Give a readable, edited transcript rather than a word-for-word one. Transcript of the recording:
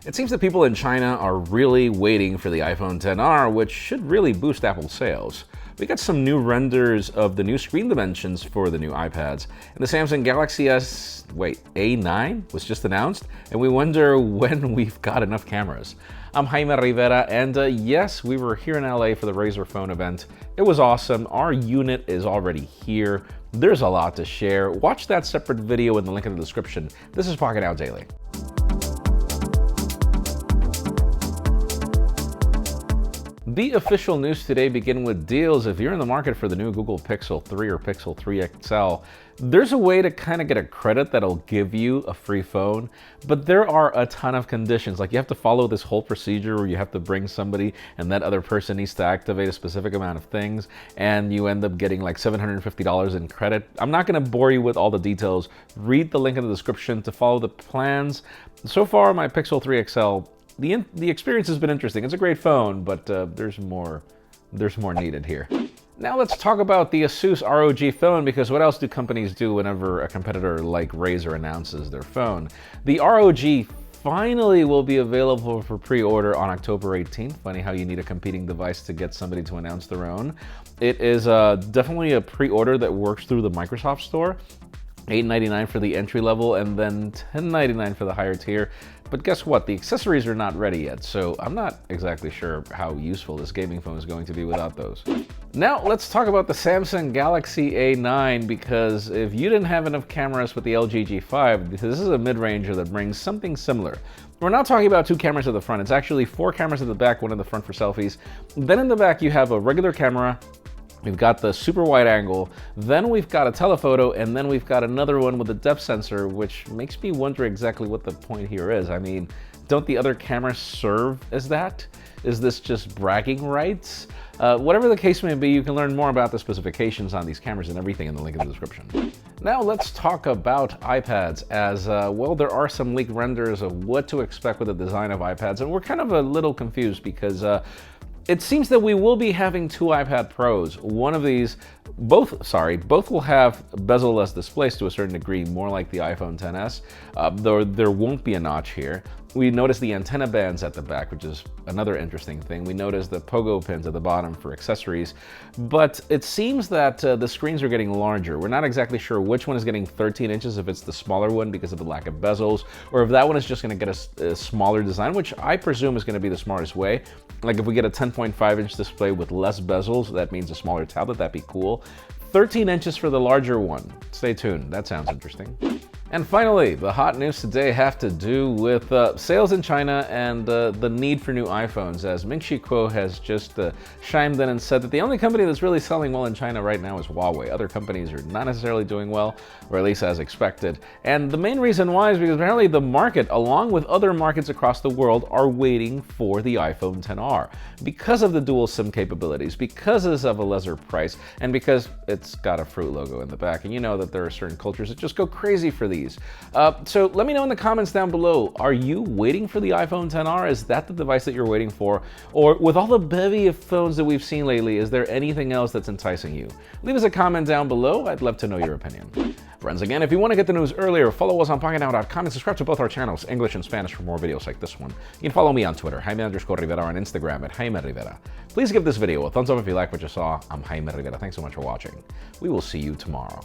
It seems that people in China are really waiting for the iPhone XR, which should really boost Apple's sales. We got some new renders of the new screen dimensions for the new iPads, and the Samsung Galaxy A9 was just announced, and we wonder when we've got enough cameras. I'm Jaime Rivera, and yes, we were here in LA for the Razer phone event. It was awesome. Our unit is already here. There's a lot to share. Watch that separate video in the link in the description. This is Pocketnow Daily. The official news today begin with deals. If you're in the market for the new Google Pixel 3 or Pixel 3 XL, there's a way to kind of get a credit that'll give you a free phone, but there are a ton of conditions. Like you have to follow this whole procedure where you have to bring somebody and that other person needs to activate a specific amount of things, and you end up getting like $750 in credit. I'm not going to bore you with all the details. Read the link in the description to follow the plans. So far, my Pixel 3 XL, the experience has been interesting. It's a great phone, but there's more needed here. Now let's talk about the ASUS ROG Phone, because what else do companies do whenever a competitor like Razer announces their phone? The ROG finally will be available for pre-order on October 18th. Funny how you need a competing device to get somebody to announce their own. It is definitely a pre-order that works through the Microsoft Store. $8.99 for the entry level and then $10.99 for the higher tier. But guess what? The accessories are not ready yet, so I'm not exactly sure how useful this gaming phone is going to be without those. Now let's talk about the Samsung Galaxy A9, because if you didn't have enough cameras with the LG G5, this is a mid-ranger that brings something similar. We're not talking about 2 cameras at the front. It's actually 4 cameras at the back, 1 in the front for selfies. Then in the back you have a regular camera. We've got the super wide angle, then we've got a telephoto, and then we've got another one with a depth sensor, which makes me wonder exactly what the point here is. I mean, don't the other cameras serve as that? Is this just bragging rights? Whatever the case may be, you can learn more about the specifications on these cameras and everything in the link in the description. Now let's talk about iPads, as well, there are some leaked renders of what to expect with the design of iPads, and we're kind of a little confused because it seems that we will be having 2 iPad Pros. One of these, both will have bezel-less displays to a certain degree, more like the iPhone XS, though there won't be a notch here. We notice the antenna bands at the back, which is another interesting thing. We notice the BOGO pins at the bottom for accessories, but it seems that the screens are getting larger. We're not exactly sure which one is getting 13 inches, if it's the smaller one because of the lack of bezels, or if that one is just going to get a smaller design, which I presume is going to be the smartest way. Like if we get a 10.5-inch display with less bezels, that means a smaller tablet. That'd be cool. 13 inches for the larger one. Stay tuned. That sounds interesting. And finally, the hot news today have to do with sales in China and the need for new iPhones, as Ming-chi Kuo has just chimed in and said that the only company that's really selling well in China right now is Huawei. Other companies are not necessarily doing well, or at least as expected. And the main reason why is because apparently the market, along with other markets across the world, are waiting for the iPhone XR because of the dual SIM capabilities, because it's of a lesser price, and because it's got a fruit logo in the back. And you know that there are certain cultures that just go crazy for these. So let me know in the comments down below, are you waiting for the iPhone XR? Is that the device that you're waiting for? Or with all the bevy of phones that we've seen lately, is there anything else that's enticing you? Leave us a comment down below. I'd love to know your opinion. Friends, again, if you want to get the news earlier, follow us on Pocketnow.com and subscribe to both our channels, English and Spanish, for more videos like this one. You can follow me on Twitter, Jaime_Rivera, on Instagram at Jaime Rivera. Please give this video a thumbs up if you like what you saw. I'm Jaime Rivera. Thanks so much for watching. We will see you tomorrow.